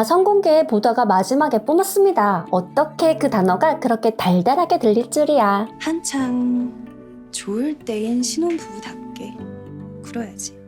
선공개 보다가 마지막에 뿜었습니다. 어떻게 그 단어가 그렇게 달달하게 들릴 줄이야. 한창 좋을 때인 신혼부부답게 굴어야지.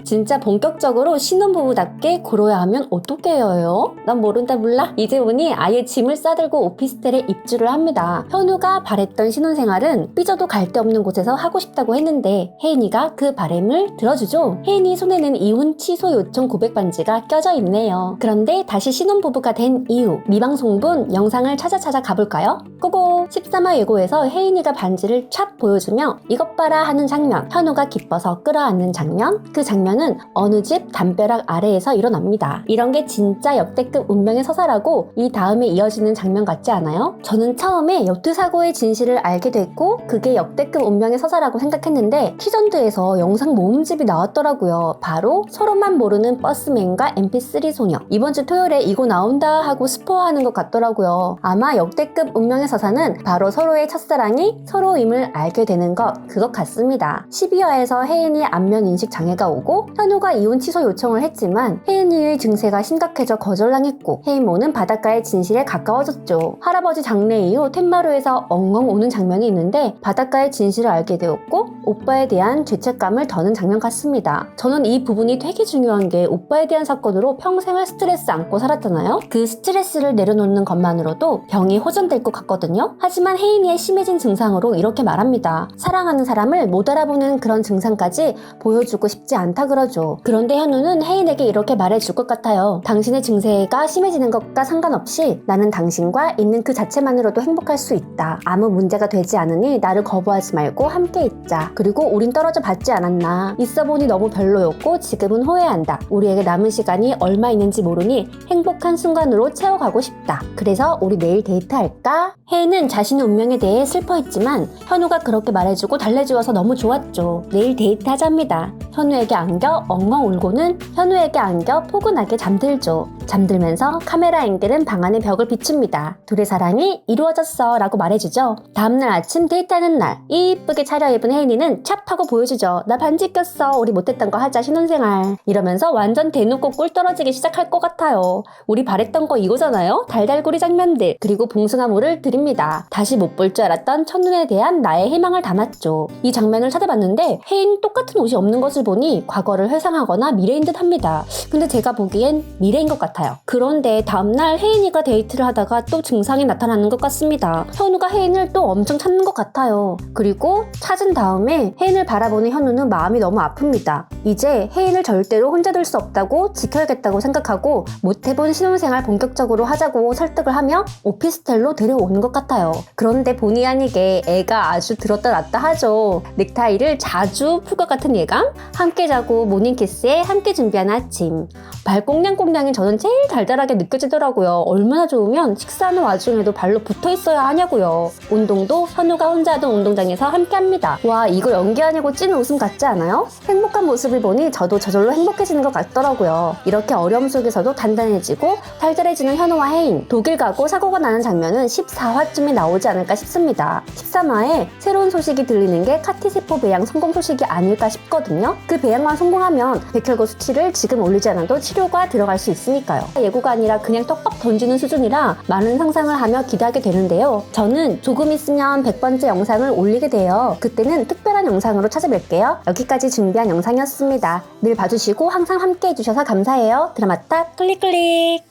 진짜 본격적으로 신혼부부답게 굴어야 하면 어떻게 해야 해요? 난 모른다 몰라. 이재훈이 아예 짐을 싸들고 오피스텔에 입주를 합니다. 현우가 바랬던 신혼생활은 삐져도 갈 데 없는 곳에서 하고 싶다고 했는데 혜인이가 그 바람을 들어주죠. 혜인이 손에는 이혼 취소 요청 고백 반지가 껴져 있네요. 그런데 다시 신혼부부가 된 이유, 미방송분 영상을 찾아 가볼까요? 고고! 13화 예고에서 혜인이가 반지를 촥 보여주며 이것 봐라 하는 장면, 현우가 기뻐서 끌어안는 장면, 그 장면은 어느 집 담벼락 아래에서 일어납니다. 이런 게 진짜 역대급 운명의 서사라고 이 다음에 이어지는 장면 같지 않아요? 저는 처음에 여트 사고의 진실을 알게 됐고 그게 역대급 운명의 서사라고 생각했는데 티전드에서 영상 모음집이 나왔더라고요. 바로 서로만 모르는 버스맨과 mp3 소녀. 이번 주 토요일에 이거 나온다 하고 스포하는 것 같더라고요. 아마 역대급 운명의 서사는 바로 서로의 첫사랑이 서로임을 알게 되는 그것 같습니다. 12화에서 혜인이 안면 인식 장애가 오고 현우가 이혼 취소 요청을 했지만 혜인이의 증세가 심각해져 거절당했고 혜인모는 바닷가의 진실에 가까워졌죠. 할아버지 장례 이후 텐마루에서 엉엉 우는 장면이 있는데 바닷가의 진실을 알게 되었고 오빠에 대한 죄책감을 더는 장면 같습니다. 저는 이 부분이 되게 중요한 게 오빠에 대한 사건으로 평생을 스트레스 안고 살았잖아요. 그 스트레스를 내려놓는 것만으로도 병이 호전될 것 같거든요. 하지만 혜인이의 심해진 증상으로 이렇게 말합니다. 사랑하는 사람을 못 알아보는 그런 증상까지 보여주고 싶지 않다 그러죠. 그런데 현우는 혜인에게 이렇게 말해줄 것 같아요. 당신의 증세가 심해지는 것과 상관없이 나는 당신과 있는 그 자체만으로도 행복할 수 있다. 아무 문제가 되지 않으니 나를 거부하지 말고 함께 있자. 그리고 우린 떨어져 봤지 않았나. 있어 보니 너무 별로였고 지금은 후회한다. 우리에게 남은 시간이 얼마 있는지 모르니 행복한 순간으로 채워가고 싶다. 그래서 우리 내일 데이트할까? 혜인은 자신의 운명에 대해 슬퍼했지만 현우가 그렇게 말해주고 달래주어서 너무 좋았죠. 내일 데이트하자입니다. 현우에게 안겨 엉엉 울고는 현우에게 안겨 포근하게 잠들죠. 잠들면서 카메라 앵글은 방 안의 벽을 비춥니다. 둘의 사랑이 이루어졌어 라고 말해주죠. 다음날 아침 데이트하는 날 이쁘게 차려입은 혜인이는 찹하고 보여주죠. 나 반지 꼈어. 우리 못했던 거 하자 신혼생활. 이러면서 완전 대놓고 꿀 떨어지기 시작할 것 같아요. 우리 바랬던 거 이거잖아요. 달달구리 장면들. 그리고 봉숭아물을 드립니다. 다시 못 볼 줄 알았던 첫눈에 대한 나의 희망을 담았죠. 이 장면을 찾아봤는데 혜인 똑같은 옷이 없는 것을 보니 과거를 회상하거나 미래인 듯 합니다. 근데 제가 보기엔 미래인 것 같아요. 그런데 다음날 혜인이가 데이트를 하다가 또 증상이 나타나는 것 같습니다. 현우가 혜인을 또 엄청 찾는 것 같아요. 그리고 찾은 다음에 혜인을 바라보는 현우는 마음이 너무 아픕니다. 이제 혜인을 절대로 혼자 둘 수 없다고 지켜야겠다고 생각하고 못해본 신혼생활 본격적으로 하자고 설득을 하며 오피스텔로 데려오는 것 같아요. 그런데 본의 아니게 애가 아주 들었다 놨다 하죠. 넥타이를 자주 풀 것 같은 예감? 함께 자고 모닝키스에 함께 준비한 아침. 발 꽁냥꽁냥이 저는 제일 달달하게 느껴지더라고요. 얼마나 좋으면 식사하는 와중에도 발로 붙어 있어야 하냐고요. 운동도 현우가 혼자 하던 운동장에서 함께 합니다. 와, 이거 연기 아니고 찐 웃음 같지 않아요? 행복한 모습을 보니 저도 저절로 행복해지는 것 같더라고요. 이렇게 어려움 속에서도 단단해지고 달달해지는 현우와 혜인. 독일 가고 사고가 나는 장면은 14화쯤에 나오지 않을까 싶습니다. 13화에 새로운 소식이 들리는 게 카티세포 배양 성공 소식이 아닐까 싶거든요. 그 배양만 성공하면 백혈구 수치를 지금 올리지 않아도 치료가 들어갈 수 있으니까요. 예고가 아니라 그냥 떡밥 던지는 수준이라 많은 상상을 하며 기대하게 되는데요. 저는 조금 있으면 100번째 영상을 올리게 돼요. 그때는 특별한 영상으로 찾아뵐게요. 여기까지 준비한 영상이었습니다. 늘 봐주시고 항상 함께 해주셔서 감사해요. 드라마탑 클릭클릭.